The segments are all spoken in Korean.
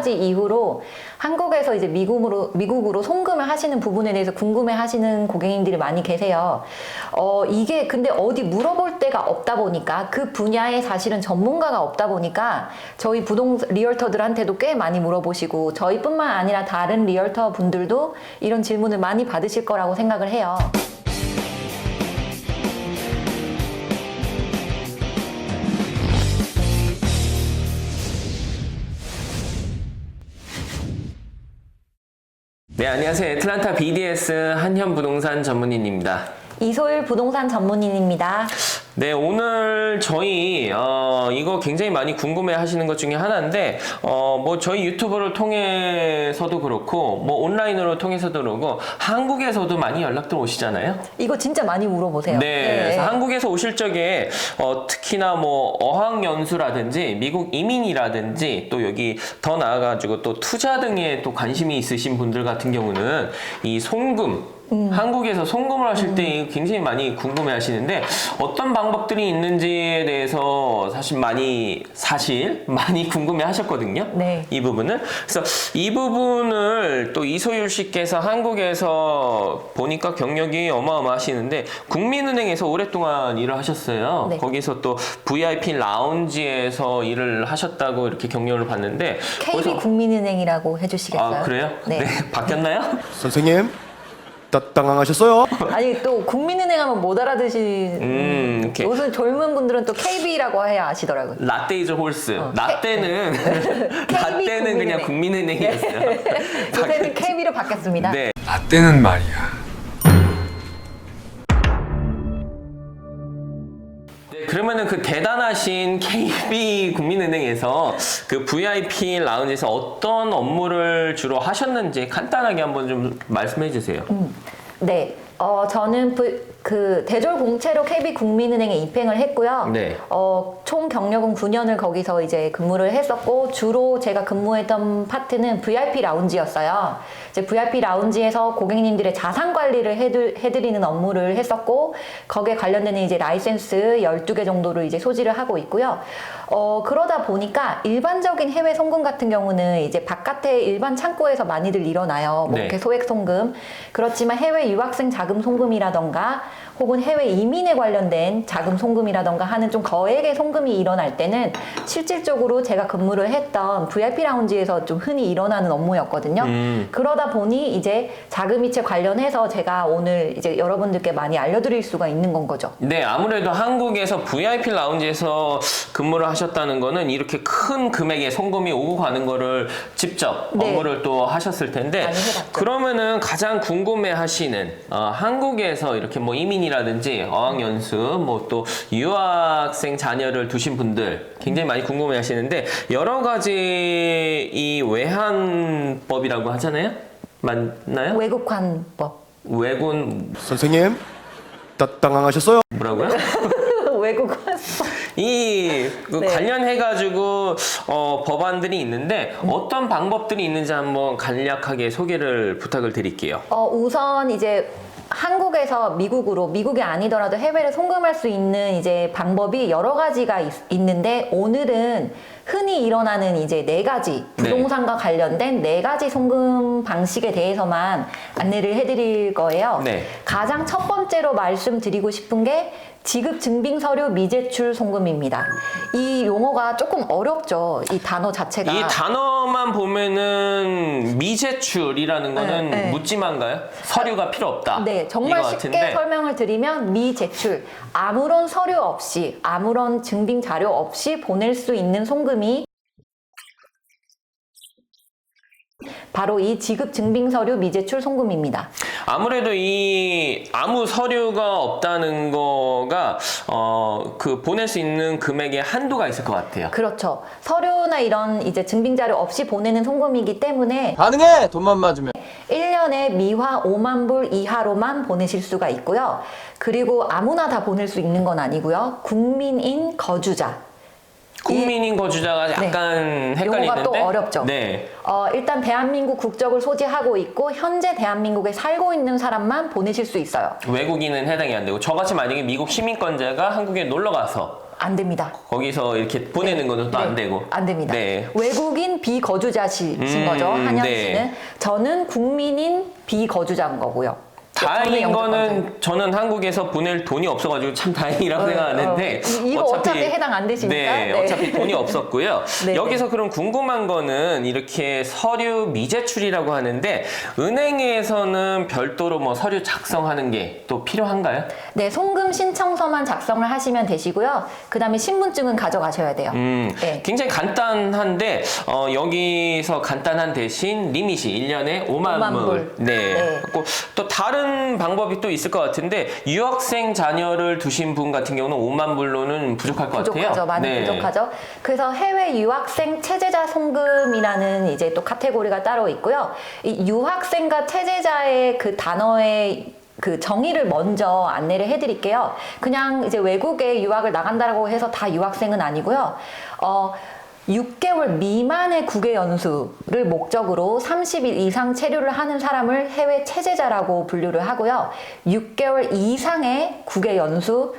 가지 이유로 한국에서 이제 미국으로 송금을 하시는 부분에 대해서 궁금해 하시는 고객님들이 많이 계세요. 이게 근데 어디 물어볼 데가 없다 보니까 그 분야에 사실은 전문가가 없다 보니까 저희 리얼터들한테도 꽤 많이 물어보시고 저희뿐만 아니라 다른 리얼터 분들도 이런 질문을 많이 받으실 거라고 생각을 해요. 네, 안녕하세요. 애틀란타 BDS 한현부동산 전문인입니다. 이소율 부동산 전문인입니다. 네, 오늘 저희 이거 굉장히 많이 궁금해 하시는 것 중에 하나인데 뭐 저희 유튜브를 통해서도 그렇고 뭐 온라인으로 통해서도 그렇고 한국에서도 많이 연락들 오시잖아요. 이거 진짜 많이 물어보세요. 네, 그래서 한국에서 오실 적에 특히나 뭐 어학연수라든지 미국 이민이라든지 또 여기 더 나아가지고 또 투자 등에 또 관심이 있으신 분들 같은 경우는 이 송금 한국에서 송금을 하실 때 굉장히 많이 궁금해 하시는데 어떤 방법들이 있는지에 대해서 사실 많이 궁금해 하셨거든요. 네. 이 부분을. 그래서 이 부분을 또 이소율 씨께서 한국에서 보니까 경력이 어마어마하시는데 국민은행에서 오랫동안 일을 하셨어요. 네. 거기서 또 VIP 라운지에서 일을 하셨다고 이렇게 경력을 봤는데 KB 국민은행이라고 해주시겠어요? 아, 그래요? 네. 바뀌었나요? 선생님, 당황하셨어요? 아니 또 국민은행 하면 못 알아듣시는 이렇게. 요즘 젊은 분들은 또 KB라고 해야 아시더라고요. 라떼이즈 홀스. 라떼는 라떼는 그냥 국민은행. 국민은행이었어요. 요새는 KB로 바뀌었습니다. 네. 라떼는 말이야. 그러면은 그 대단하신 KB 국민은행에서 그 VIP 라운지에서 어떤 업무를 주로 하셨는지 간단하게 한번 좀 말씀해 주세요. 네. 저는 그 대졸 공채로 KB 국민은행에 입행을 했고요. 네. 총 경력은 9년을 거기서 이제 근무를 했었고 주로 제가 근무했던 파트는 VIP 라운지였어요. 이제 VIP 라운지에서 고객님들의 자산 관리를 해드리는 업무를 했었고 거기에 관련되는 이제 라이센스 12개 정도를 이제 소지를 하고 있고요. 그러다 보니까 일반적인 해외 송금 같은 경우는 이제 바깥에 일반 창구에서 많이들 일어나요. 뭐 네. 이렇게 소액 송금. 그렇지만 해외 유학생 자금 송금이라던가 혹은 해외 이민에 관련된 자금 송금이라던가 하는 좀 거액의 송금이 일어날 때는 실질적으로 제가 근무를 했던 VIP 라운지에서 좀 흔히 일어나는 업무였거든요. 그러다 보니 이제 자금이체 관련해서 제가 오늘 이제 여러분들께 많이 알려드릴 수가 있는 건 거죠. 네, 아무래도 한국에서 VIP 라운지에서 근무를 하셨다는 거는 이렇게 큰 금액의 송금이 오고 가는 거를 직접 네. 업무를 또 하셨을 텐데 많이 해봤죠. 그러면은 가장 궁금해 하시는 한국에서 이렇게 뭐 이민이라든지 어학연수 뭐 또 유학생 자녀를 두신 분들 굉장히 많이 궁금해 하시는데 여러 가지 이 외환법이라고 하잖아요? 맞나요? 외국환법. 외군 선생님, 당황하셨어요? 뭐라고요? 외국환법. 그 네. 관련해가지고 법안들이 있는데 어떤 방법들이 있는지 한번 간략하게 소개를 부탁을 드릴게요. 우선 이제 한국에서 미국이 아니더라도 해외를 송금할 수 있는 이제 방법이 여러 가지가 있는데 오늘은 흔히 일어나는 이제 4가지 부동산과 관련된 4가지 송금 방식에 대해서만 안내를 해드릴 거예요. 네. 가장 첫 번째로 말씀드리고 싶은 게 지급 증빙 서류 미제출 송금입니다. 이 용어가 조금 어렵죠. 이 단어 자체가. 이 단어만 보면은 미제출이라는 거는 네. 묻지마인가요? 서류가 필요 없다. 네, 정말 이거 쉽게 같은데. 설명을 드리면 미제출, 아무런 서류 없이, 아무런 증빙 자료 없이 보낼 수 있는 송금이 바로 이 지급 증빙 서류 미제출 송금입니다. 아무래도 이 아무 서류가 없다는 거가 그 보낼 수 있는 금액의 한도가 있을 것 같아요. 그렇죠. 서류나 이런 이제 증빙 자료 없이 보내는 송금이기 때문에 가능해! 돈만 맞으면. 1년에 미화 5만 불 이하로만 보내실 수가 있고요. 그리고 아무나 다 보낼 수 있는 건 아니고요. 국민인 거주자. 국민인 거주자가 약간 헷갈리는데. 용어가 또 어렵죠. 네. 일단 대한민국 국적을 소지하고 있고 현재 대한민국에 살고 있는 사람만 보내실 수 있어요. 외국인은 해당이 안 되고 저같이 만약에 미국 시민권자가 한국에 놀러 가서 안 됩니다. 거기서 이렇게 보내는 거는 또 안 되고. 안 됩니다. 네. 외국인 비거주자신 거죠. 한현 네. 씨는. 저는 국민인 비거주자인 거고요. 다행인 저는 거는 저는 한국에서 보낼 돈이 없어가지고 참 다행이라고 생각하는데 이거 어차피 해당 안 되시니까. 네, 네. 어차피 돈이 없었고요. 네, 여기서 그럼 궁금한 거는 이렇게 서류 미제출이라고 하는데 은행에서는 별도로 뭐 서류 작성하는 게 또 필요한가요? 네, 송금 신청서만 작성을 하시면 되시고요. 그 다음에 신분증은 가져가셔야 돼요. 네. 굉장히 간단한데 여기서 간단한 대신 리밋이 1년에 5만 불. 네. 네. 그리고 또 다른 방법이 또 있을 것 같은데 유학생 자녀를 두신 분 같은 경우는 5만 불로는 부족할 것 부족하죠. 같아요. 많이 네. 부족하죠. 그래서 해외 유학생 체제자 송금이라는 이제 또 카테고리가 따로 있고요. 이 유학생과 체제자의 그 단어의 그 정의를 먼저 안내를 해드릴게요. 그냥 이제 외국에 유학을 나간다라고 해서 다 유학생은 아니고요. 6개월 미만의 국외 연수를 목적으로 30일 이상 체류를 하는 사람을 해외 체제자라고 분류를 하고요. 6개월 이상의 국외 연수로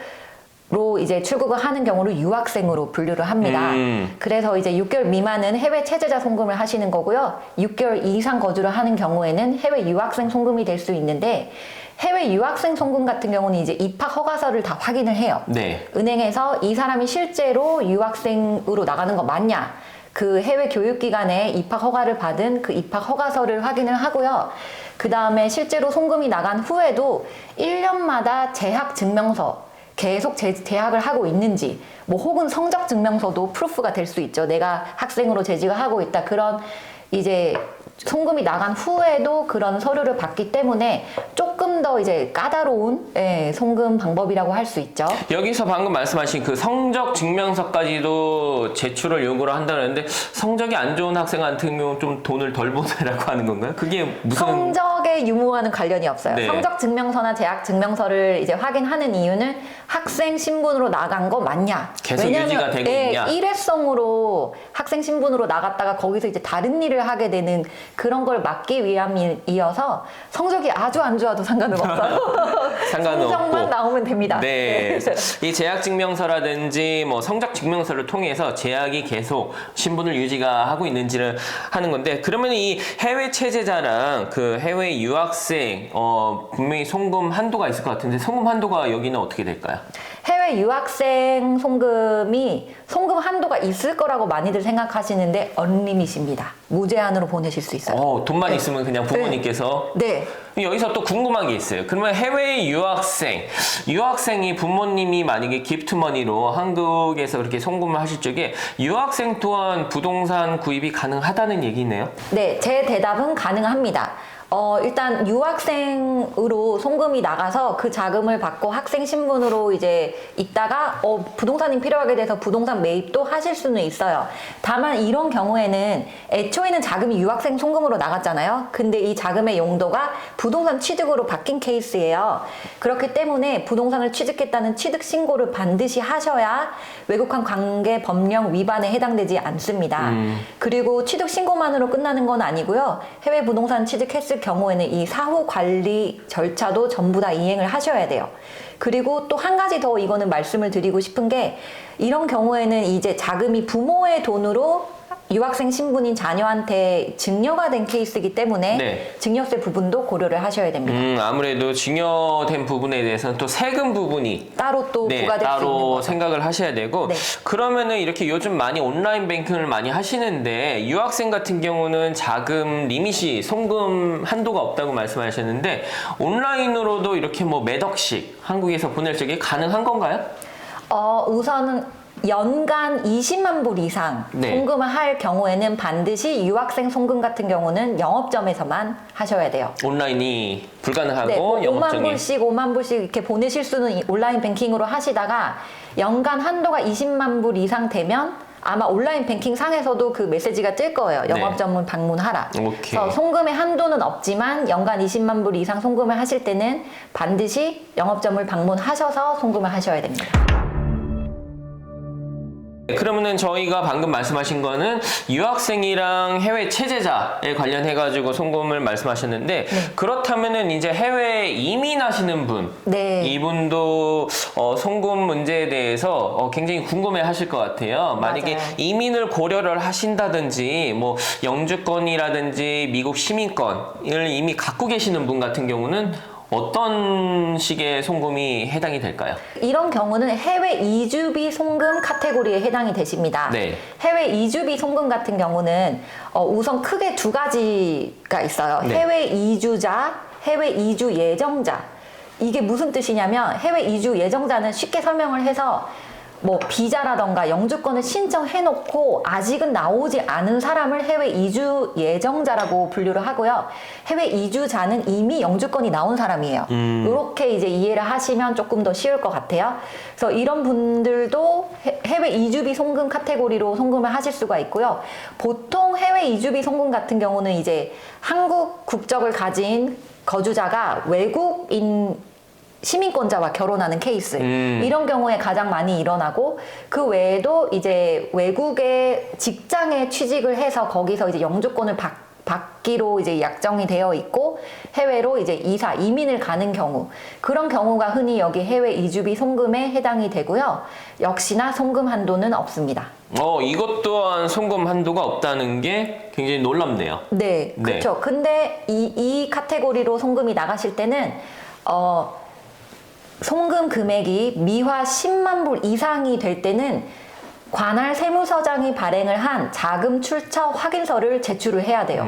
이제 출국을 하는 경우를 유학생으로 분류를 합니다. 그래서 이제 6개월 미만은 해외 체제자 송금을 하시는 거고요. 6개월 이상 거주를 하는 경우에는 해외 유학생 송금이 될 수 있는데 해외 유학생 송금 같은 경우는 이제 입학 허가서를 다 확인을 해요. 네. 은행에서 이 사람이 실제로 유학생으로 나가는 거 맞냐? 그 해외 교육기관에 입학 허가를 받은 그 입학 허가서를 확인을 하고요. 그 다음에 실제로 송금이 나간 후에도 1년마다 재학 증명서, 계속 재학을 하고 있는지, 뭐 혹은 성적 증명서도 프루프가 될 수 있죠. 내가 학생으로 재직을 하고 있다. 그런 이제 송금이 나간 후에도 그런 서류를 받기 때문에 조금 더 이제 까다로운 송금 방법이라고 할 수 있죠. 여기서 방금 말씀하신 그 성적 증명서까지도 제출을 요구를 한다는데 성적이 안 좋은 학생 같은 경우 좀 돈을 덜 보내라고 하는 건가요? 그게 무슨 성적의 유무와는 관련이 없어요. 네. 성적 증명서나 재학 증명서를 이제 확인하는 이유는 학생 신분으로 나간 거 맞냐? 계속 유지가 되고 있냐? 일회성으로 학생 신분으로 나갔다가 거기서 이제 다른 일을 하게 되는 그런 걸 막기 위함이어서 성적이 아주 안 좋아도 상관은 없어요. 상관은 성적만 없고. 나오면 됩니다. 네. 이 재학 증명서라든지 뭐 성적 증명서를 통해서 재학이 계속 신분을 유지가 하고 있는지를 하는 건데 그러면 이 해외 체제자랑 그 해외 유학생 분명히 송금 한도가 있을 것 같은데 송금 한도가 여기는 어떻게 될까요? 해외 유학생 송금이 송금 한도가 있을 거라고 많이들 생각하시는데 언리밋입니다. 무제한으로 보내실 수 있어요. 돈만 있으면 그냥 부모님께서 네. 여기서 또 궁금한 게 있어요. 그러면 해외 유학생이 부모님이 만약에 기프트머니로 한국에서 그렇게 송금을 하실 적에 유학생 또한 부동산 구입이 가능하다는 얘기네요. 네, 제 대답은 가능합니다. 일단 유학생으로 송금이 나가서 그 자금을 받고 학생 신분으로 이제 있다가 부동산이 필요하게 돼서 부동산 매입도 하실 수는 있어요. 다만 이런 경우에는 애초에는 자금이 유학생 송금으로 나갔잖아요. 근데 이 자금의 용도가 부동산 취득으로 바뀐 케이스예요. 그렇기 때문에 부동산을 취득했다는 취득 신고를 반드시 하셔야 외국한 관계 법령 위반에 해당되지 않습니다. 그리고 취득 신고만으로 끝나는 건 아니고요. 해외 부동산 취득했을 경우에는 이 사후 관리 절차도 전부 다 이행을 하셔야 돼요. 그리고 또 한 가지 더 이거는 말씀을 드리고 싶은 게 이런 경우에는 이제 자금이 부모의 돈으로 유학생 신분인 자녀한테 증여가 된 케이스이기 때문에 네. 증여세 부분도 고려를 하셔야 됩니다. 아무래도 증여된 부분에 대해서는 또 세금 부분이 따로 또 부과될 수 있는 따로 거죠. 생각을 하셔야 되고 네. 그러면은 이렇게 요즘 많이 온라인 뱅킹을 많이 하시는데 유학생 같은 경우는 자금 리밋이 송금 한도가 없다고 말씀하셨는데 온라인으로도 이렇게 뭐 몇 억씩 한국에서 보낼 적이 가능한 건가요? 우선은 연간 20만 불 이상 네. 송금을 할 경우에는 반드시 유학생 송금 같은 경우는 영업점에서만 하셔야 돼요. 온라인이 불가능하고 네, 뭐 5만 영업증이 불씩 5만 불씩 이렇게 보내실 수는 온라인 뱅킹으로 하시다가 연간 한도가 20만 불 이상 되면 아마 온라인 뱅킹 상에서도 그 메시지가 뜰 거예요. 영업점을 방문하라. 오케이. 그래서 송금의 한도는 없지만 연간 20만 불 이상 송금을 하실 때는 반드시 영업점을 방문하셔서 송금을 하셔야 됩니다. 그러면은 저희가 방금 말씀하신 거는 유학생이랑 해외 체제자에 관련해가지고 송금을 말씀하셨는데 그렇다면은 이제 해외 이민하시는 분, 네. 이분도 송금 문제에 대해서 굉장히 궁금해하실 것 같아요. 만약에 맞아요. 이민을 고려를 하신다든지 뭐 영주권이라든지 미국 시민권을 이미 갖고 계시는 분 같은 경우는 어떤 식의 송금이 해당이 될까요? 이런 경우는 해외 이주비 송금 카테고리에 해당이 되십니다. 네. 해외 이주비 송금 같은 경우는 우선 크게 두 가지가 있어요. 네. 해외 이주자, 해외 이주 예정자. 이게 무슨 뜻이냐면 해외 이주 예정자는 쉽게 설명을 해서 뭐 비자라던가 영주권을 신청해놓고 아직은 나오지 않은 사람을 해외 이주 예정자라고 분류를 하고요. 해외 이주자는 이미 영주권이 나온 사람이에요. 이렇게 이제 이해를 하시면 조금 더 쉬울 것 같아요. 그래서 이런 분들도 해외 이주비 송금 카테고리로 송금을 하실 수가 있고요. 보통 해외 이주비 송금 같은 경우는 이제 한국 국적을 가진 거주자가 외국인 시민권자와 결혼하는 케이스 이런 경우에 가장 많이 일어나고 그 외에도 이제 외국의 직장에 취직을 해서 거기서 이제 영주권을 받기로 이제 약정이 되어 있고 해외로 이제 이민을 가는 경우 그런 경우가 흔히 여기 해외 이주비 송금에 해당이 되고요. 역시나 송금 한도는 없습니다. 이것 또한 송금 한도가 없다는 게 굉장히 놀랍네요. 네, 그렇죠. 근데 이 카테고리로 송금이 나가실 때는 송금 금액이 미화 10만 불 이상이 될 때는 관할 세무서장이 발행을 한 자금 출처 확인서를 제출을 해야 돼요.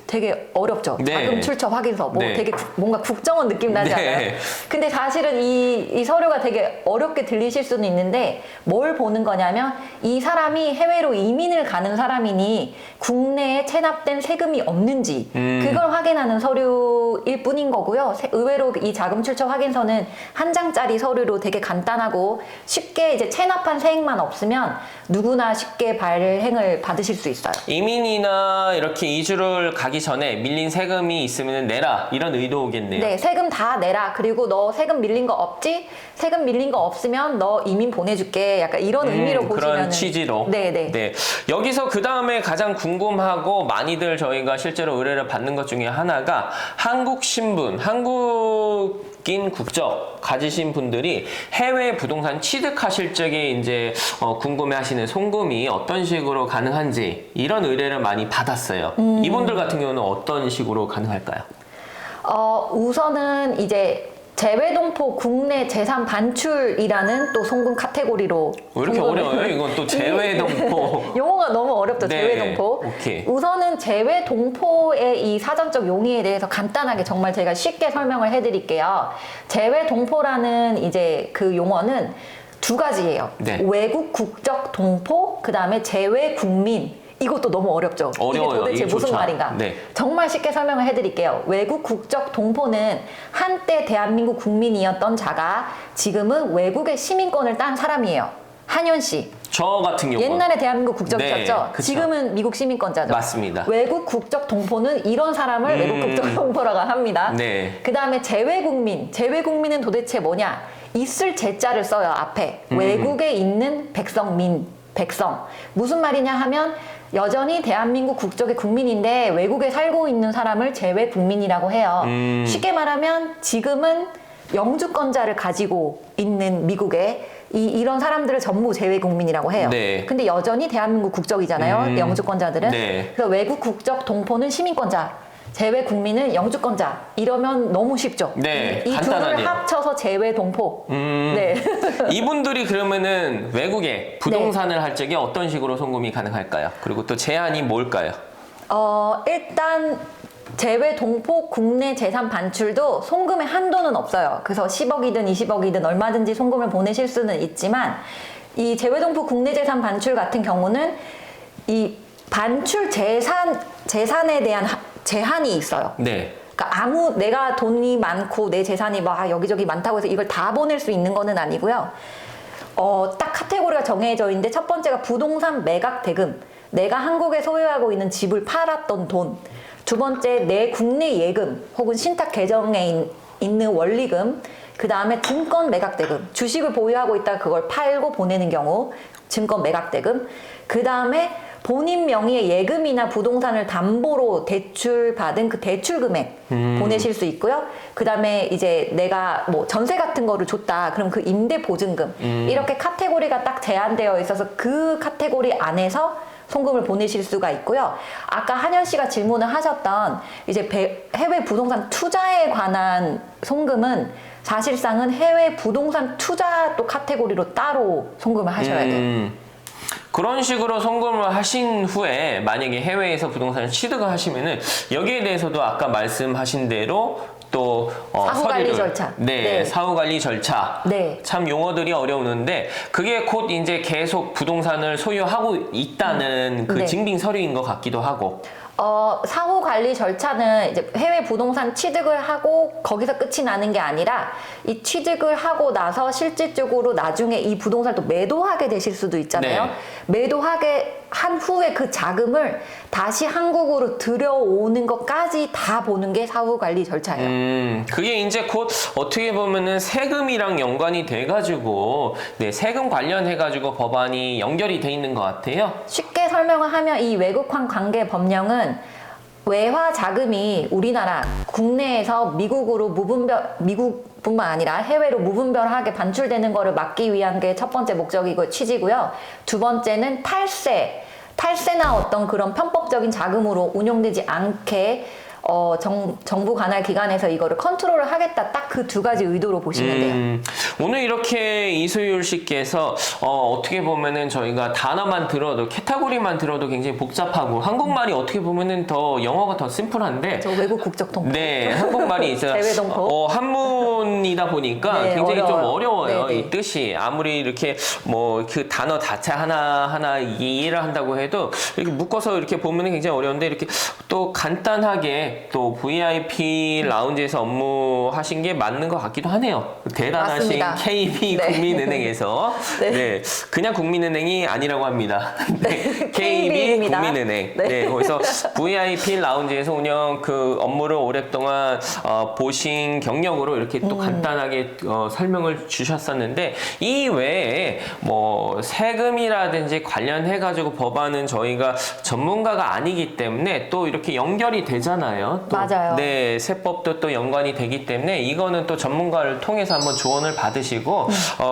되게 어렵죠. 네. 자금 출처 확인서. 뭐 네. 되게 뭔가 국정원 느낌 나지 네. 않아요? 근데 사실은 이 서류가 되게 어렵게 들리실 수는 있는데 뭘 보는 거냐면 이 사람이 해외로 이민을 가는 사람이니 국내에 체납된 세금이 없는지 그걸 확인하는 서류일 뿐인 거고요. 의외로 이 자금 출처 확인서는 한 장짜리 서류로 되게 간단하고 쉽게 이제 체납한 세액만 없으면 누구나 쉽게 발행을 받으실 수 있어요. 이민이나 이렇게 이주를 가기 전에 밀린 세금이 있으면 내라 이런 의도겠네요. 네, 세금 다 내라. 그리고 너 세금 밀린 거 없지? 세금 밀린 거 없으면 너 이민 보내줄게. 약간 이런 의미로 보시면 그런 취지로. 네. 여기서 그 다음에 가장 궁금하고 많이들 저희가 실제로 의뢰를 받는 것 중에 하나가 한국 신분, 한국인 국적 가지신 분들이 해외 부동산 취득하실 적에 이제 궁금해하시는 송금이 어떤 식으로 가능한지 이런 의뢰를 많이 받았어요. 이분들 같은 경우는 어떤 식으로 가능할까요? 우선은 이제 재외동포 국내 재산 반출이라는 또 송금 카테고리로 왜 이렇게 어려워요? 이건 또 재외동포. 용어가 너무 어렵죠. 네, 재외동포. 오케이. 우선은 재외동포의 이 사전적 용의에 대해서 간단하게 정말 제가 쉽게 설명을 해드릴게요. 재외동포라는 이제 그 용어는 두 가지예요. 네. 외국 국적 동포, 그 다음에 재외국민. 이것도 너무 어렵죠. 어려워요. 이게 도대체 이게 무슨 좋죠. 말인가? 네. 정말 쉽게 설명을 해드릴게요. 외국 국적 동포는 한때 대한민국 국민이었던 자가 지금은 외국의 시민권을 딴 사람이에요. 한현 씨. 저 같은 경우 옛날에 대한민국 국적이셨죠? 네, 그쵸. 지금은 미국 시민권자죠? 맞습니다. 외국 국적 동포는 이런 사람을 외국 국적 동포라고 합니다. 네. 그 다음에 재외국민. 재외국민은 도대체 뭐냐? 있을 제자를 써요, 앞에. 외국에 있는 백성. 무슨 말이냐 하면 여전히 대한민국 국적의 국민인데 외국에 살고 있는 사람을 재외국민이라고 해요. 쉽게 말하면 지금은 영주권자를 가지고 있는 미국에 이런 사람들을 전부 재외국민이라고 해요. 네. 근데 여전히 대한민국 국적이잖아요. 영주권자들은. 네. 그래서 외국 국적 동포는 시민권자, 재외국민은 영주권자. 이러면 너무 쉽죠. 네, 이 간단하네요. 둘을 합쳐서 재외동포. 네. 이분들이 그러면은 외국에 부동산을 할 적에 어떤 식으로 송금이 가능할까요? 그리고 또 제한이 뭘까요? 일단 재외동포 국내 재산 반출도 송금의 한도는 없어요. 그래서 10억이든 20억이든 얼마든지 송금을 보내실 수는 있지만 이 재외동포 국내 재산 반출 같은 경우는 이 반출 재산에 대한 제한이 있어요. 네. 그러니까 내가 돈이 많고 내 재산이 막 여기저기 많다고 해서 이걸 다 보낼 수 있는 거는 아니고요. 딱 카테고리가 정해져 있는데 첫 번째가 부동산 매각 대금. 내가 한국에 소유하고 있는 집을 팔았던 돈. 두 번째, 내 국내 예금 혹은 신탁 계정에 있는 원리금. 그 다음에 증권 매각 대금. 주식을 보유하고 있다가 그걸 팔고 보내는 경우. 증권 매각대금, 그 다음에 본인 명의의 예금이나 부동산을 담보로 대출받은 그 대출 금액 보내실 수 있고요. 그 다음에 이제 내가 뭐 전세 같은 거를 줬다. 그럼 그 임대 보증금. 이렇게 카테고리가 딱 제한되어 있어서 그 카테고리 안에서 송금을 보내실 수가 있고요. 아까 한현 씨가 질문을 하셨던 이제 해외 부동산 투자에 관한 송금은 사실상은 해외 부동산 투자 또 카테고리로 따로 송금을 하셔야 돼요. 그런 식으로 송금을 하신 후에 만약에 해외에서 부동산을 취득을 하시면은 여기에 대해서도 아까 말씀하신 대로 또 사후관리 서류를, 절차. 네, 네. 사후관리 절차. 네. 참 용어들이 어려우는데 그게 곧 이제 계속 부동산을 소유하고 있다는 그 네. 증빙 서류인 것 같기도 하고. 사후 관리 절차는 이제 해외 부동산 취득을 하고 거기서 끝이 나는 게 아니라 이 취득을 하고 나서 실질적으로 나중에 이 부동산을 또 매도하게 되실 수도 있잖아요. 네. 매도하게 한 후에 그 자금을 다시 한국으로 들여오는 것까지 다 보는 게 사후 관리 절차예요. 그게 이제 곧 어떻게 보면은 세금이랑 연관이 돼가지고, 네, 세금 관련해가지고 법안이 연결이 돼 있는 것 같아요. 쉽게 설명을 하면 이 외국환 관계 법령은 외화 자금이 우리나라 국내에서 미국으로 미국뿐만 아니라 해외로 무분별하게 반출되는 것을 막기 위한 게 첫 번째 목적이고 취지고요. 두 번째는 탈세나 어떤 그런 편법적인 자금으로 운용되지 않게 정부 관할 기관에서 이거를 컨트롤을 하겠다. 딱 그 두 가지 의도로 보시면 돼요. 오늘 이렇게 이소율 씨께서 어떻게 보면은 저희가 단어만 들어도 카테고리만 들어도 굉장히 복잡하고 한국말이 어떻게 보면은 더 영어가 더 심플한데 저 외국 국적 통보. 네, 한국말이 이제 제외 동포. 한문이다 보니까 네, 굉장히 좀 어려워요. 어려워요. 네, 네. 이 뜻이 아무리 이렇게 뭐 그 단어 자체 하나 이해를 한다고 해도 이렇게 묶어서 이렇게 보면은 굉장히 어려운데 이렇게 또 간단하게 또 VIP 라운지에서 업무하신 게 맞는 것 같기도 하네요. 대단하신 맞습니다. KB 네. 국민은행에서 네. 네, 그냥 국민은행이 아니라고 합니다. 네, KB KB입니다. 국민은행. 네. 네, 거기서 VIP 라운지에서 운영 그 업무를 오랫동안 보신 경력으로 이렇게 또 간단하게 설명을 주셨었는데 이 외에 뭐 세금이라든지 관련해 가지고 법안은 저희가 전문가가 아니기 때문에 또 이렇게 연결이 되잖아요. 또 맞아요. 네, 세법도 또 연관이 되기 때문에 이거는 또 전문가를 통해서 한번 조언을 받으시고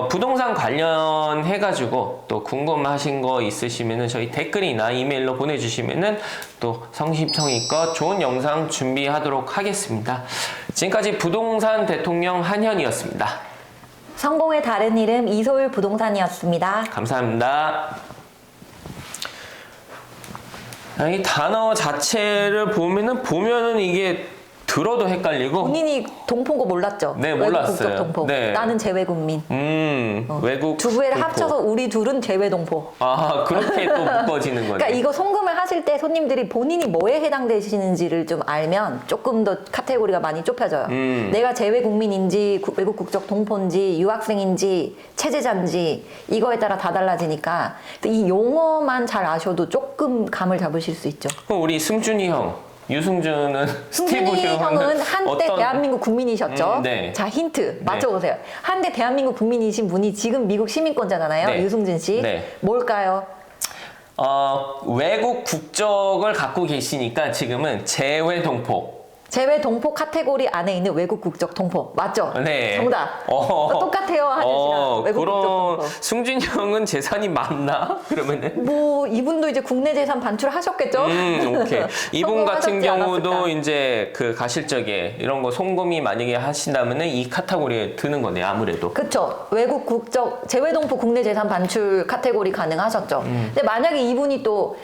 부동산 관련해 가지고 또 궁금하신 거 있으시면은 저희 댓글이나 이메일로 보내주시면은 또 성심성의껏 좋은 영상 준비하도록 하겠습니다. 지금까지 부동산 대통령 한현이었습니다. 성공의 다른 이름 이소율 부동산이었습니다. 감사합니다. 이 단어 자체를 보면은 이게 들어도 헷갈리고 본인이 동포인 거 몰랐죠? 네, 외국 몰랐어요. 국적 동포. 네. 나는 재외국민. 외국 두 개를 동포. 합쳐서 우리 둘은 재외동포. 아, 그렇게 또 묶어지는 거네. 그러니까 이거 송금을 하실 때 손님들이 본인이 뭐에 해당되시는지를 좀 알면 조금 더 카테고리가 많이 좁혀져요. 내가 재외국민인지 외국 국적 동포인지 유학생인지 체제자인지 이거에 따라 다 달라지니까 이 용어만 잘 아셔도 조금 감을 잡으실 수 있죠. 그럼 우리 승준이 형, 유승준은 스티브 승준이 형은 한때 어떤- 대한민국 국민이셨죠? 네. 자, 힌트 맞춰보세요. 한때 대한민국 국민이신 분이 지금 미국 시민권자잖아요. 네. 유승준 씨. 네. 뭘까요? 외국 국적을 갖고 계시니까 지금은 재외동포. 재외 동포 카테고리 안에 있는 외국 국적 동포 맞죠? 네. 정답. 똑같아요, 한현 씨랑 외국 국적 그럼 동포. 승준이 형은 재산이 많나? 그러면은? 뭐 이분도 이제 국내 재산 반출하셨겠죠? 오케이. 이분 같은 성공하셨지 경우도 않았을까? 이제 그 가실 적에 이런 거 송금이 만약에 하신다면은 이 카테고리에 드는 거네, 아무래도. 그쵸. 외국 국적 재외 동포 국내 재산 반출 카테고리 가능하셨죠. 근데 만약에 이분이 또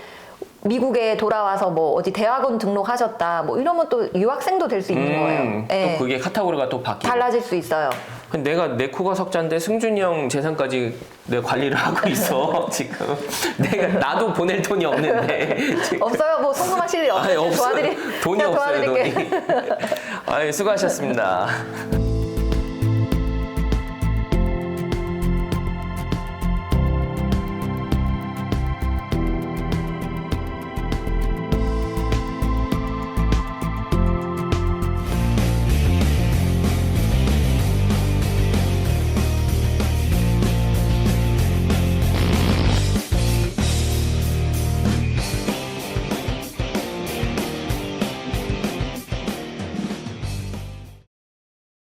미국에 돌아와서 뭐 어디 대학원 등록하셨다 뭐 이러면 또 유학생도 될 수 있는 거예요. 또 예. 그게 카테고리가 또 바뀌고. 달라질 수 있어요. 근데 내가 내 코가 석자인데 승준이 형 재산까지 내가 관리를 하고 있어 지금. 나도 보낼 돈이 없는데. 지금. 없어요. 뭐 송금하실 일 없어요. 없어요. 돈이 제가 없어요, 도와드릴게요. 돈이. 아유, 수고하셨습니다.